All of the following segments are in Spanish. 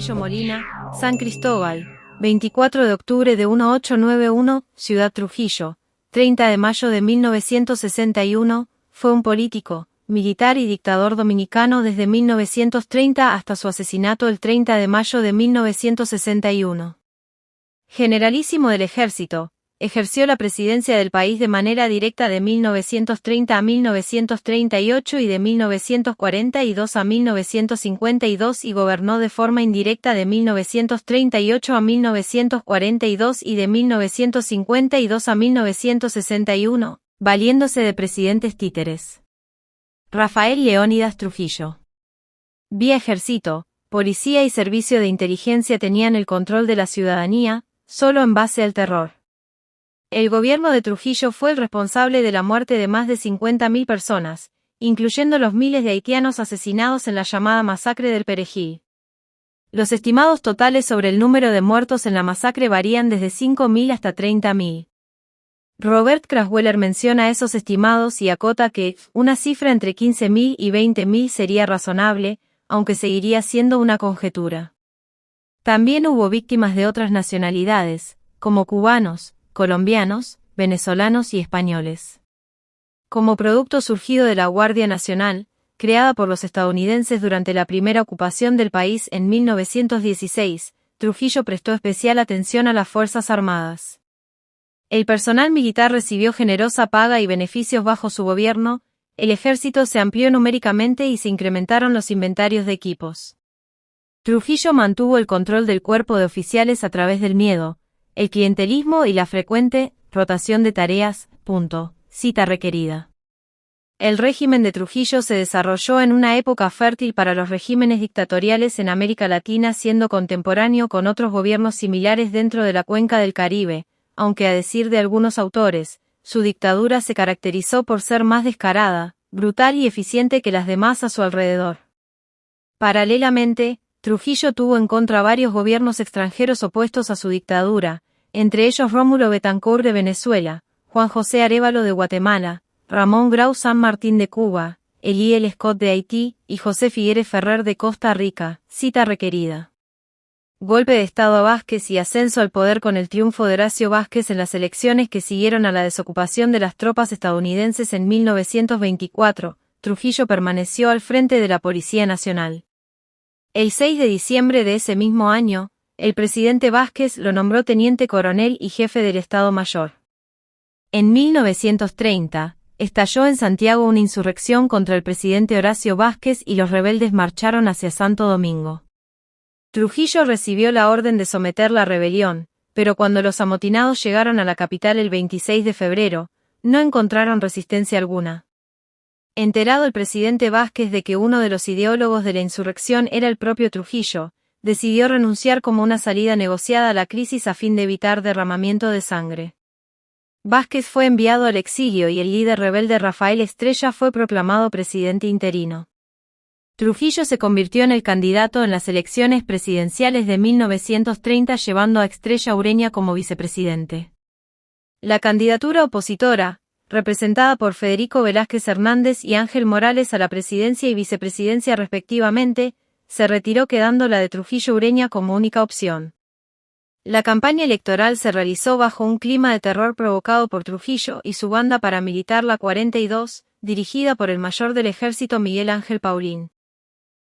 Trujillo Molina, San Cristóbal, 24 de octubre de 1891, Ciudad Trujillo, 30 de mayo de 1961, fue un político, militar y dictador dominicano desde 1930 hasta su asesinato el 30 de mayo de 1961. Generalísimo del Ejército, ejerció la presidencia del país de manera directa de 1930 a 1938 y de 1942 a 1952 y gobernó de forma indirecta de 1938 a 1942 y de 1952 a 1961, valiéndose de presidentes títeres. Rafael Leónidas Trujillo. Vía ejército, policía y servicio de inteligencia tenían el control de la ciudadanía, solo en base al terror. El gobierno de Trujillo fue el responsable de la muerte de más de 50.000 personas, incluyendo los miles de haitianos asesinados en la llamada masacre del Perejil. Los estimados totales sobre el número de muertos en la masacre varían desde 5.000 hasta 30.000. Robert Krasweller menciona esos estimados y acota que una cifra entre 15.000 y 20.000 sería razonable, aunque seguiría siendo una conjetura. También hubo víctimas de otras nacionalidades, como cubanos, colombianos, venezolanos y españoles. Como producto surgido de la Guardia Nacional, creada por los estadounidenses durante la primera ocupación del país en 1916, Trujillo prestó especial atención a las Fuerzas Armadas. El personal militar recibió generosa paga y beneficios bajo su gobierno, el ejército se amplió numéricamente y se incrementaron los inventarios de equipos. Trujillo mantuvo el control del cuerpo de oficiales a través del miedo, el clientelismo y la frecuente rotación de tareas, cita requerida. El régimen de Trujillo se desarrolló en una época fértil para los regímenes dictatoriales en América Latina, siendo contemporáneo con otros gobiernos similares dentro de la cuenca del Caribe, aunque a decir de algunos autores, su dictadura se caracterizó por ser más descarada, brutal y eficiente que las demás a su alrededor. Paralelamente, Trujillo tuvo en contra varios gobiernos extranjeros opuestos a su dictadura, entre ellos Rómulo Betancourt de Venezuela, Juan José Arévalo de Guatemala, Ramón Grau San Martín de Cuba, Eliel Scott de Haití y José Figueres Ferrer de Costa Rica, cita requerida. Golpe de Estado a Vázquez y ascenso al poder con el triunfo de Horacio Vázquez en las elecciones que siguieron a la desocupación de las tropas estadounidenses en 1924, Trujillo permaneció al frente de la Policía Nacional. El 6 de diciembre de ese mismo año, el presidente Vázquez lo nombró teniente coronel y jefe del Estado Mayor. En 1930, estalló en Santiago una insurrección contra el presidente Horacio Vázquez y los rebeldes marcharon hacia Santo Domingo. Trujillo recibió la orden de someter la rebelión, pero cuando los amotinados llegaron a la capital el 26 de febrero, no encontraron resistencia alguna. Enterado el presidente Vázquez de que uno de los ideólogos de la insurrección era el propio Trujillo, decidió renunciar como una salida negociada a la crisis a fin de evitar derramamiento de sangre. Vázquez fue enviado al exilio y el líder rebelde Rafael Estrella fue proclamado presidente interino. Trujillo se convirtió en el candidato en las elecciones presidenciales de 1930 llevando a Estrella Ureña como vicepresidente. La candidatura opositora, representada por Federico Velázquez Hernández y Ángel Morales a la presidencia y vicepresidencia respectivamente, se retiró quedando la de Trujillo Ureña como única opción. La campaña electoral se realizó bajo un clima de terror provocado por Trujillo y su banda paramilitar la 42, dirigida por el mayor del ejército Miguel Ángel Paulín.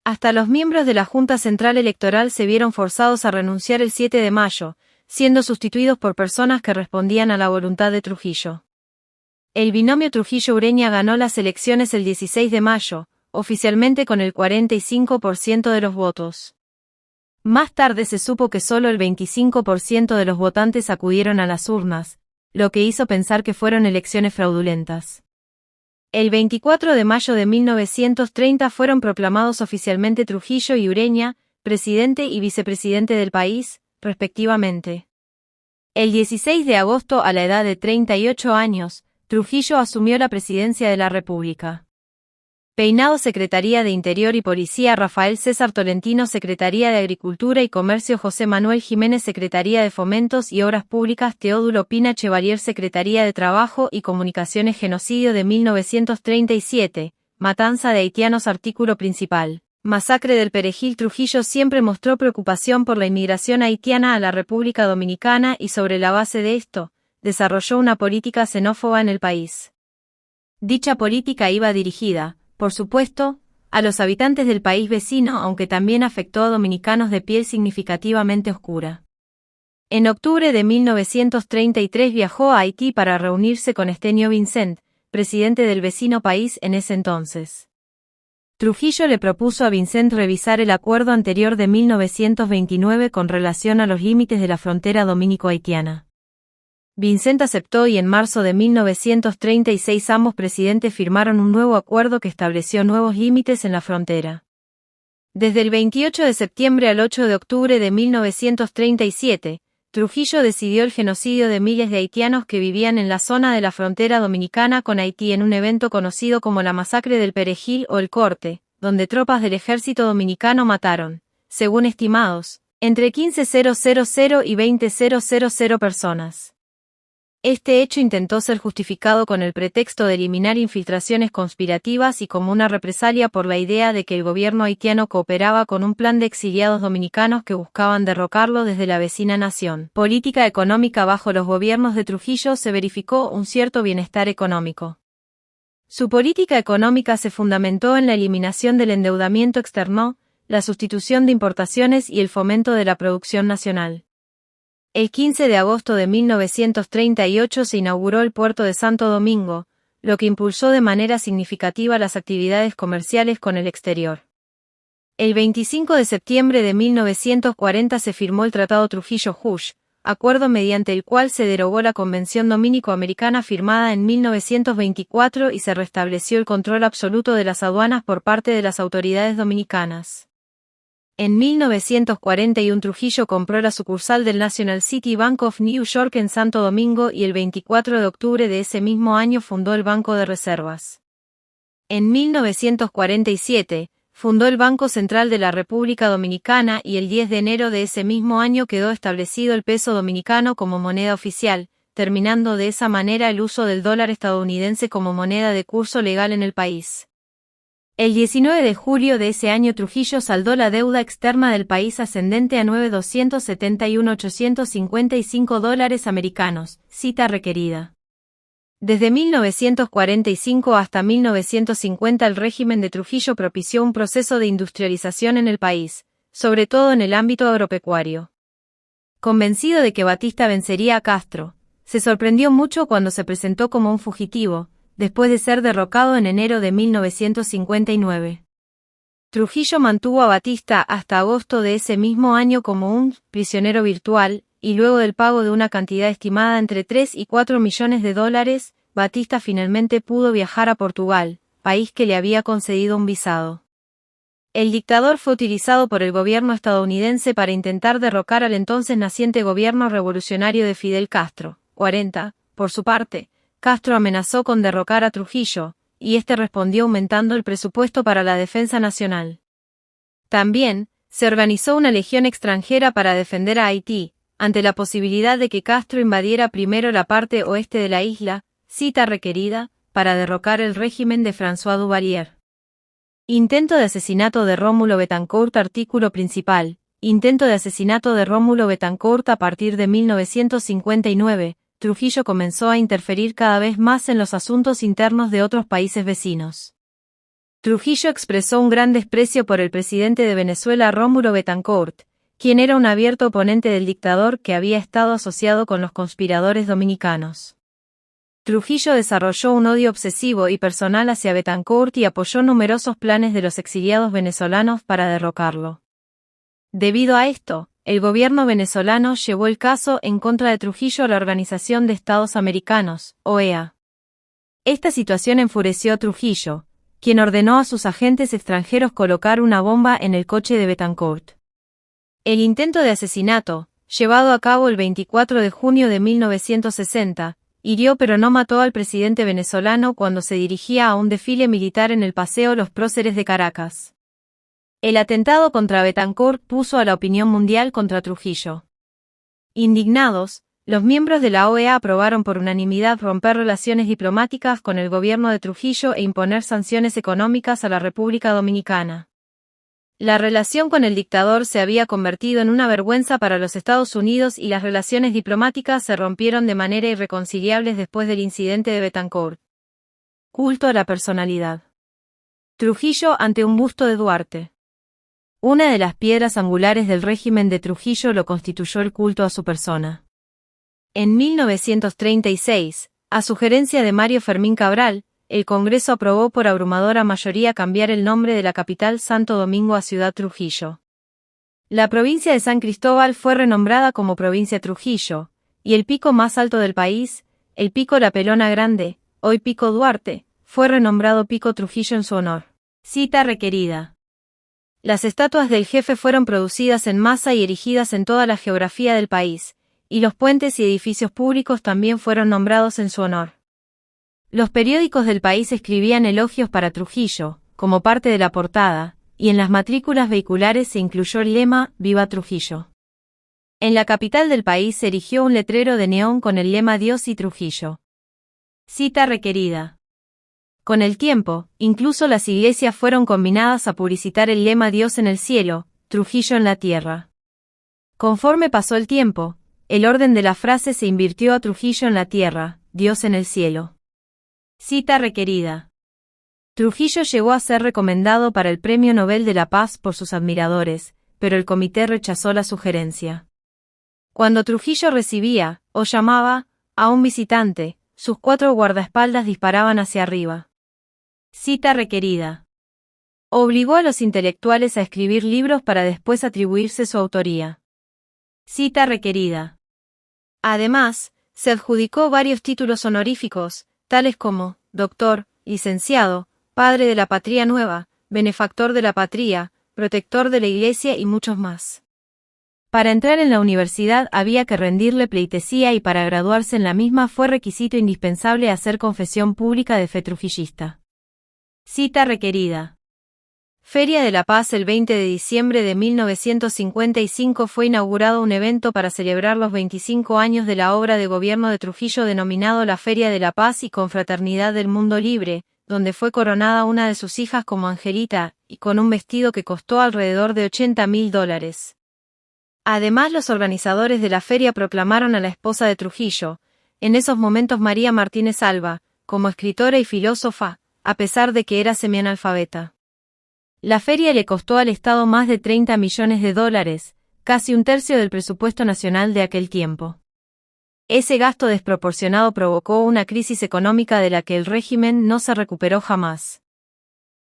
Hasta los miembros de la Junta Central Electoral se vieron forzados a renunciar el 7 de mayo, siendo sustituidos por personas que respondían a la voluntad de Trujillo. El binomio Trujillo-Ureña ganó las elecciones el 16 de mayo, oficialmente con el 45% de los votos. Más tarde se supo que solo el 25% de los votantes acudieron a las urnas, lo que hizo pensar que fueron elecciones fraudulentas. El 24 de mayo de 1930 fueron proclamados oficialmente Trujillo y Ureña, presidente y vicepresidente del país, respectivamente. El 16 de agosto, a la edad de 38 años, Trujillo asumió la presidencia de la República. Peinado Secretaría de Interior y Policía Rafael César Tolentino Secretaría de Agricultura y Comercio José Manuel Jiménez Secretaría de Fomentos y Obras Públicas Teodulo Pina Chevalier Secretaría de Trabajo y Comunicaciones Genocidio de 1937, Matanza de haitianos Artículo principal, Masacre del Perejil. Trujillo siempre mostró preocupación por la inmigración haitiana a la República Dominicana y sobre la base de esto, desarrolló una política xenófoba en el país. Dicha política iba dirigida, por supuesto, a los habitantes del país vecino, aunque también afectó a dominicanos de piel significativamente oscura. En octubre de 1933 viajó a Haití para reunirse con Estenio Vincent, presidente del vecino país en ese entonces. Trujillo le propuso a Vincent revisar el acuerdo anterior de 1929 con relación a los límites de la frontera dominico-haitiana. Vincent aceptó y en marzo de 1936 ambos presidentes firmaron un nuevo acuerdo que estableció nuevos límites en la frontera. Desde el 28 de septiembre al 8 de octubre de 1937, Trujillo decidió el genocidio de miles de haitianos que vivían en la zona de la frontera dominicana con Haití en un evento conocido como la Masacre del Perejil o el Corte, donde tropas del ejército dominicano mataron, según estimados, entre 15.000 y 20.000 personas. Este hecho intentó ser justificado con el pretexto de eliminar infiltraciones conspirativas y como una represalia por la idea de que el gobierno haitiano cooperaba con un plan de exiliados dominicanos que buscaban derrocarlo desde la vecina nación. Política económica. Bajo los gobiernos de Trujillo se verificó un cierto bienestar económico. Su política económica se fundamentó en la eliminación del endeudamiento externo, la sustitución de importaciones y el fomento de la producción nacional. El 15 de agosto de 1938 se inauguró el puerto de Santo Domingo, lo que impulsó de manera significativa las actividades comerciales con el exterior. El 25 de septiembre de 1940 se firmó el Tratado Trujillo-Hush, acuerdo mediante el cual se derogó la Convención Dominico-Americana firmada en 1924 y se restableció el control absoluto de las aduanas por parte de las autoridades dominicanas. En 1941 Trujillo compró la sucursal del National City Bank of New York en Santo Domingo y el 24 de octubre de ese mismo año fundó el Banco de Reservas. En 1947, fundó el Banco Central de la República Dominicana y el 10 de enero de ese mismo año quedó establecido el peso dominicano como moneda oficial, terminando de esa manera el uso del dólar estadounidense como moneda de curso legal en el país. El 19 de julio de ese año Trujillo saldó la deuda externa del país ascendente a $9.271.855 americanos, cita requerida. Desde 1945 hasta 1950 el régimen de Trujillo propició un proceso de industrialización en el país, sobre todo en el ámbito agropecuario. Convencido de que Batista vencería a Castro, se sorprendió mucho cuando se presentó como un fugitivo, después de ser derrocado en enero de 1959. Trujillo mantuvo a Batista hasta agosto de ese mismo año como un prisionero virtual, y luego del pago de una cantidad estimada entre 3 y 4 millones de dólares, Batista finalmente pudo viajar a Portugal, país que le había concedido un visado. El dictador fue utilizado por el gobierno estadounidense para intentar derrocar al entonces naciente gobierno revolucionario de Fidel Castro. 40. Por su parte, Castro amenazó con derrocar a Trujillo, y este respondió aumentando el presupuesto para la defensa nacional. También, se organizó una legión extranjera para defender a Haití, ante la posibilidad de que Castro invadiera primero la parte oeste de la isla, cita requerida, para derrocar el régimen de François Duvalier. Intento de asesinato de Rómulo Betancourt. Artículo principal. Intento de asesinato de Rómulo Betancourt. A partir de 1959, Trujillo comenzó a interferir cada vez más en los asuntos internos de otros países vecinos. Trujillo expresó un gran desprecio por el presidente de Venezuela Rómulo Betancourt, quien era un abierto oponente del dictador que había estado asociado con los conspiradores dominicanos. Trujillo desarrolló un odio obsesivo y personal hacia Betancourt y apoyó numerosos planes de los exiliados venezolanos para derrocarlo. Debido a esto, el gobierno venezolano llevó el caso en contra de Trujillo a la Organización de Estados Americanos, OEA. Esta situación enfureció a Trujillo, quien ordenó a sus agentes extranjeros colocar una bomba en el coche de Betancourt. El intento de asesinato, llevado a cabo el 24 de junio de 1960, hirió pero no mató al presidente venezolano cuando se dirigía a un desfile militar en el Paseo Los Próceres de Caracas. El atentado contra Betancourt puso a la opinión mundial contra Trujillo. Indignados, los miembros de la OEA aprobaron por unanimidad romper relaciones diplomáticas con el gobierno de Trujillo e imponer sanciones económicas a la República Dominicana. La relación con el dictador se había convertido en una vergüenza para los Estados Unidos y las relaciones diplomáticas se rompieron de manera irreconciliable después del incidente de Betancourt. Culto a la personalidad. Trujillo ante un busto de Duarte. Una de las piedras angulares del régimen de Trujillo lo constituyó el culto a su persona. En 1936, a sugerencia de Mario Fermín Cabral, el Congreso aprobó por abrumadora mayoría cambiar el nombre de la capital Santo Domingo a Ciudad Trujillo. La provincia de San Cristóbal fue renombrada como Provincia Trujillo, y el pico más alto del país, el Pico La Pelona Grande, hoy Pico Duarte, fue renombrado Pico Trujillo en su honor. Cita requerida. Las estatuas del jefe fueron producidas en masa y erigidas en toda la geografía del país, y los puentes y edificios públicos también fueron nombrados en su honor. Los periódicos del país escribían elogios para Trujillo, como parte de la portada, y en las matrículas vehiculares se incluyó el lema «Viva Trujillo». En la capital del país se erigió un letrero de neón con el lema «Dios y Trujillo». Cita requerida. Con el tiempo, incluso las iglesias fueron combinadas a publicitar el lema «Dios en el cielo, Trujillo en la tierra». Conforme pasó el tiempo, el orden de la frase se invirtió a Trujillo en la tierra, Dios en el cielo. Cita requerida. Trujillo llegó a ser recomendado para el Premio Nobel de la Paz por sus admiradores, pero el comité rechazó la sugerencia. Cuando Trujillo recibía, o llamaba, a un visitante, sus 4 guardaespaldas disparaban hacia arriba. Cita requerida. Obligó a los intelectuales a escribir libros para después atribuirse su autoría. Cita requerida. Además, se adjudicó varios títulos honoríficos, tales como doctor, licenciado, padre de la patria nueva, benefactor de la patria, protector de la Iglesia y muchos más. Para entrar en la universidad había que rendirle pleitesía y para graduarse en la misma fue requisito indispensable hacer confesión pública de fe trujillista. Cita requerida. Feria de la Paz. El 20 de diciembre de 1955 fue inaugurado un evento para celebrar los 25 años de la obra de gobierno de Trujillo denominado la Feria de la Paz y Confraternidad del Mundo Libre, donde fue coronada una de sus hijas como Angelita, y con un vestido que costó alrededor de $80.000. Además, los organizadores de la feria proclamaron a la esposa de Trujillo, en esos momentos María Martínez Alba, como escritora y filósofa, a pesar de que era semianalfabeta. La feria le costó al Estado más de $30 millones, casi un tercio del presupuesto nacional de aquel tiempo. Ese gasto desproporcionado provocó una crisis económica de la que el régimen no se recuperó jamás.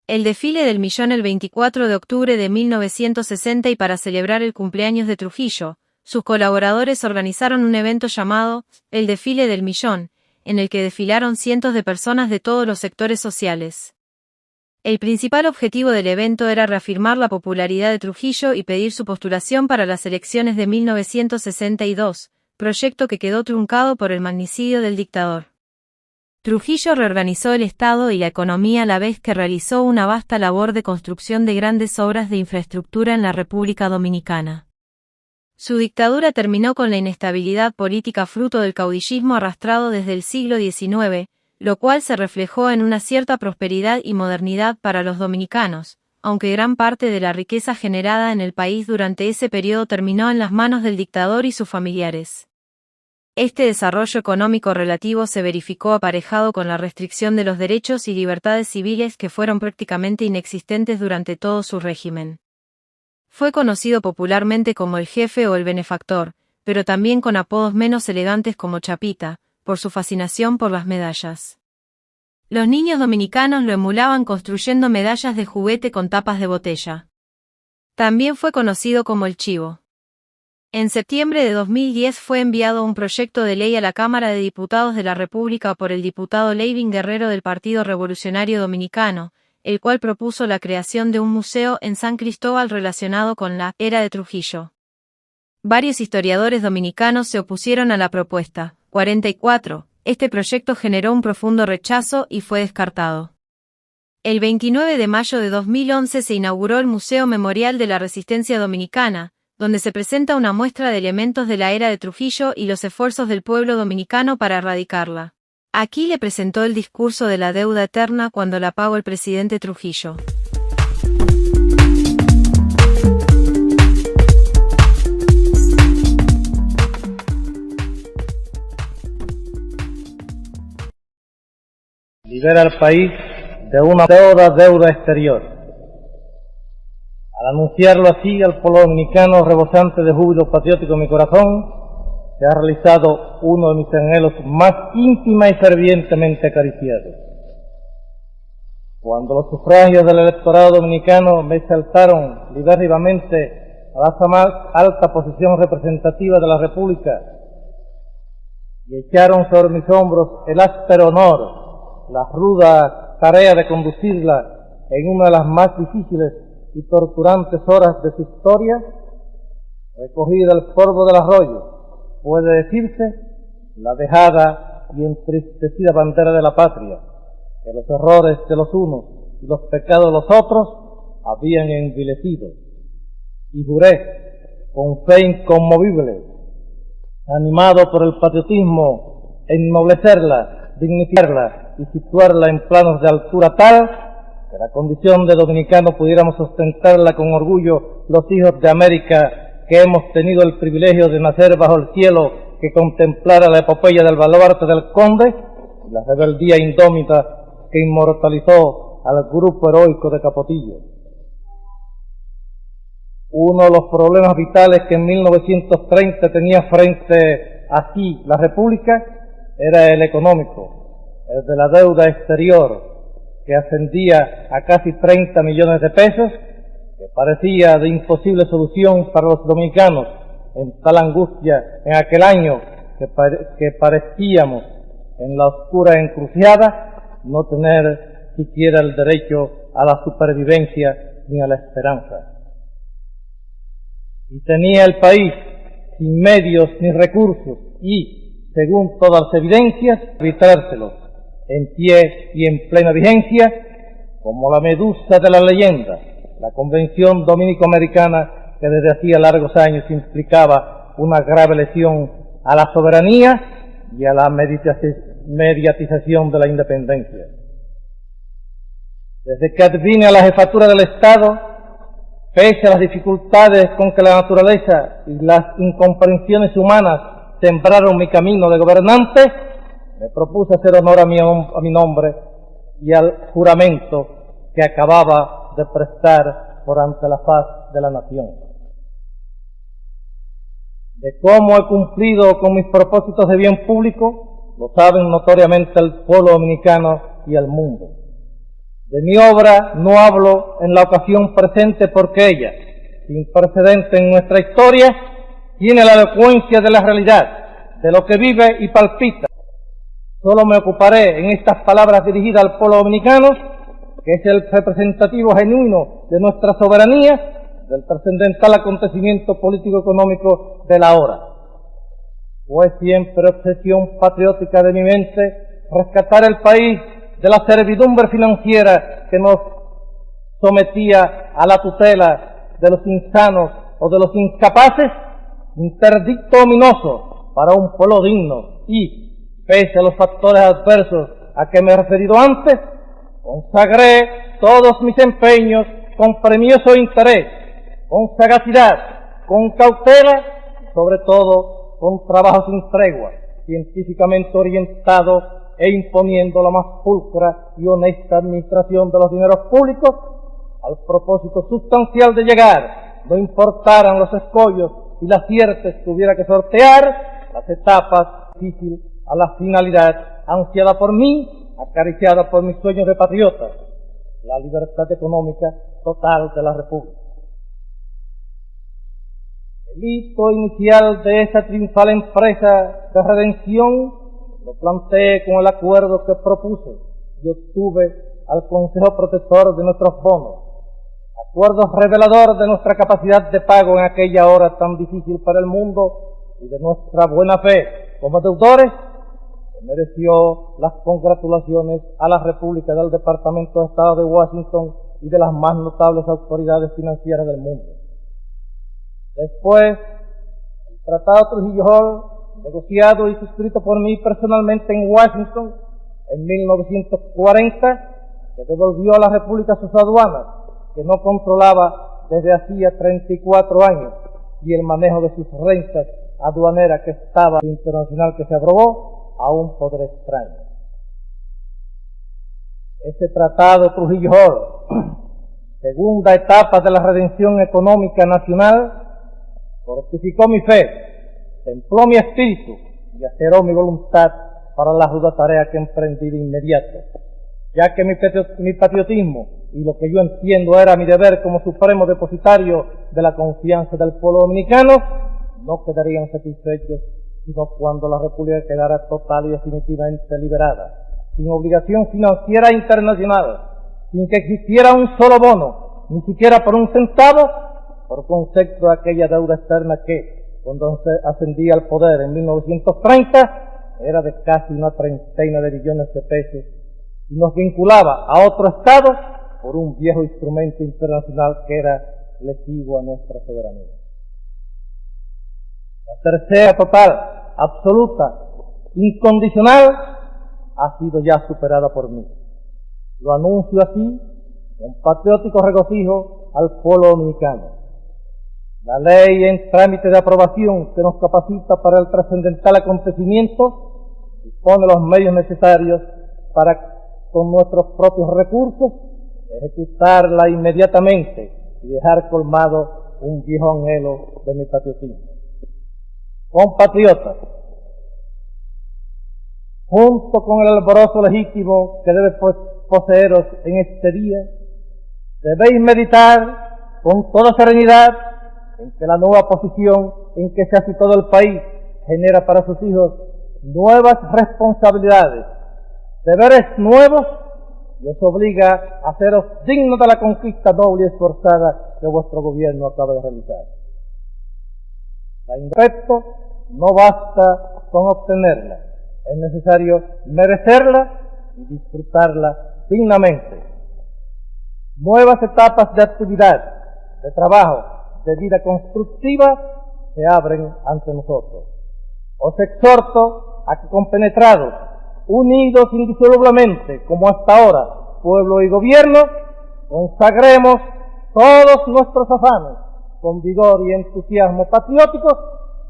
El desfile del millón el 24 de octubre de 1960 y para celebrar el cumpleaños de Trujillo, sus colaboradores organizaron un evento llamado el Desfile del Millón, en el que desfilaron cientos de personas de todos los sectores sociales. El principal objetivo del evento era reafirmar la popularidad de Trujillo y pedir su postulación para las elecciones de 1962, proyecto que quedó truncado por el magnicidio del dictador. Trujillo reorganizó el Estado y la economía a la vez que realizó una vasta labor de construcción de grandes obras de infraestructura en la República Dominicana. Su dictadura terminó con la inestabilidad política fruto del caudillismo arrastrado desde el siglo XIX, lo cual se reflejó en una cierta prosperidad y modernidad para los dominicanos, aunque gran parte de la riqueza generada en el país durante ese periodo terminó en las manos del dictador y sus familiares. Este desarrollo económico relativo se verificó aparejado con la restricción de los derechos y libertades civiles que fueron prácticamente inexistentes durante todo su régimen. Fue conocido popularmente como el jefe o el benefactor, pero también con apodos menos elegantes como Chapita, por su fascinación por las medallas. Los niños dominicanos lo emulaban construyendo medallas de juguete con tapas de botella. También fue conocido como el Chivo. En septiembre de 2010 fue enviado un proyecto de ley a la Cámara de Diputados de la República por el diputado Leyvin Guerrero del Partido Revolucionario Dominicano, el cual propuso la creación de un museo en San Cristóbal relacionado con la era de Trujillo. Varios historiadores dominicanos se opusieron a la propuesta. 44. Este proyecto generó un profundo rechazo y fue descartado. El 29 de mayo de 2011 se inauguró el Museo Memorial de la Resistencia Dominicana, donde se presenta una muestra de elementos de la era de Trujillo y los esfuerzos del pueblo dominicano para erradicarla. Aquí le presentó el discurso de la deuda eterna cuando la pagó el presidente Trujillo. libera al país de una deuda exterior. Al anunciarlo así, al pueblo dominicano, rebosante de júbilo patriótico en mi corazón, se ha realizado uno de mis anhelos más íntima y fervientemente acariciados. Cuando los sufragios del electorado dominicano me exaltaron libérrimamente a la más alta posición representativa de la República y echaron sobre mis hombros el áspero honor, la ruda tarea de conducirla en una de las más difíciles y torturantes horas de su historia, recogida el polvo del arroyo, puede decirse, la dejada y entristecida bandera de la patria, que los errores de los unos y los pecados de los otros habían envilecido. Y juré, con fe inconmovible, animado por el patriotismo, ennoblecerla, dignificarla y situarla en planos de altura tal que la condición de dominicano pudiéramos ostentarla con orgullo los hijos de América que hemos tenido el privilegio de nacer bajo el cielo que contemplara la epopeya del baluarte del Conde y la rebeldía indómita que inmortalizó al grupo heroico de Capotillo. Uno de los problemas vitales que en 1930 tenía frente a sí la República era el económico, el de la deuda exterior, que ascendía a casi 30 millones de pesos, que parecía de imposible solución para los dominicanos en tal angustia en aquel año que parecíamos en la oscura encrucijada no tener siquiera el derecho a la supervivencia ni a la esperanza. Y tenía el país sin medios ni recursos y, según todas las evidencias, arbitrárselos en pie y en plena vigencia, como la medusa de la leyenda, la Convención Dominico-Americana, que desde hacía largos años implicaba una grave lesión a la soberanía y a la mediatización de la independencia. Desde que advine a la jefatura del Estado, pese a las dificultades con que la naturaleza y las incomprensiones humanas sembraron mi camino de gobernante, me propuse hacer honor a mi nombre y al juramento que acababa de prestar por ante la faz de la nación. De cómo he cumplido con mis propósitos de bien público, lo saben notoriamente el pueblo dominicano y el mundo. De mi obra no hablo en la ocasión presente porque ella, sin precedente en nuestra historia, tiene la elocuencia de la realidad, de lo que vive y palpita. Solo me ocuparé en estas palabras dirigidas al pueblo dominicano, que es el representativo genuino de nuestra soberanía, del trascendental acontecimiento político-económico de la hora. Fue siempre obsesión patriótica de mi mente rescatar el país de la servidumbre financiera que nos sometía a la tutela de los insanos o de los incapaces, interdicto ominoso para un pueblo digno y, pese a los factores adversos a que me he referido antes, consagré todos mis empeños con premioso interés, con sagacidad, con cautela y sobre todo con trabajo sin tregua, científicamente orientado e imponiendo la más pulcra y honesta administración de los dineros públicos al propósito sustancial de llegar, no importaran los escollos y las ciertes que hubiera que sortear, las etapas difíciles a la finalidad ansiada por mí, acariciada por mis sueños de patriota, la libertad económica total de la República. El hito inicial de esa triunfal empresa de redención lo planteé con el acuerdo que propuse y obtuve al Consejo Protector de nuestros bonos, acuerdo revelador de nuestra capacidad de pago en aquella hora tan difícil para el mundo y de nuestra buena fe como deudores, que mereció las congratulaciones a la República del Departamento de Estado de Washington y de las más notables autoridades financieras del mundo. Después, el Tratado Trujillo-Hall, negociado y suscrito por mí personalmente en Washington en 1940, que devolvió a la República sus aduanas, que no controlaba desde hacía 34 años, y el manejo de sus rentas aduaneras que estaba internacional que se aprobó a un poder extraño. Ese tratado Trujillo Hall, segunda etapa de la redención económica nacional, fortificó mi fe, templó mi espíritu y aceró mi voluntad para la ruda tarea que emprendí de inmediato, ya que mi patriotismo y lo que yo entiendo era mi deber como supremo depositario de la confianza del pueblo dominicano, no quedarían satisfechos sino cuando la República quedara total y definitivamente liberada, sin obligación financiera internacional, sin que existiera un solo bono, ni siquiera por un centavo, por concepto de aquella deuda externa que, cuando se ascendía al poder en 1930, era de casi una treintena de billones de pesos, y nos vinculaba a otro Estado por un viejo instrumento internacional que era lesivo a nuestra soberanía. La tercera total, absoluta, incondicional, ha sido ya superada por mí. Lo anuncio así, con patriótico regocijo al pueblo dominicano. La ley en trámite de aprobación que nos capacita para el trascendental acontecimiento dispone los medios necesarios para, con nuestros propios recursos, ejecutarla inmediatamente y dejar colmado un viejo anhelo de mi patriotismo. Compatriotas, junto con el alborozo legítimo que debe poseeros en este día, debéis meditar con toda serenidad en que la nueva posición en que se ha situado el país genera para sus hijos nuevas responsabilidades, deberes nuevos, y os obliga a seros dignos de la conquista noble y esforzada que vuestro gobierno acaba de realizar. La inspecto no basta con obtenerla, es necesario merecerla y disfrutarla dignamente. Nuevas etapas de actividad, de trabajo, de vida constructiva se abren ante nosotros. Os exhorto a que compenetrados, unidos indisolublemente, como hasta ahora, pueblo y gobierno, consagremos todos nuestros afanes con vigor y entusiasmo patrióticos,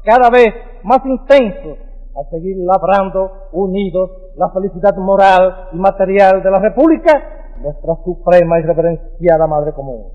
cada vez más intensos, a seguir labrando unidos la felicidad moral y material de la República, nuestra suprema y reverenciada Madre Común.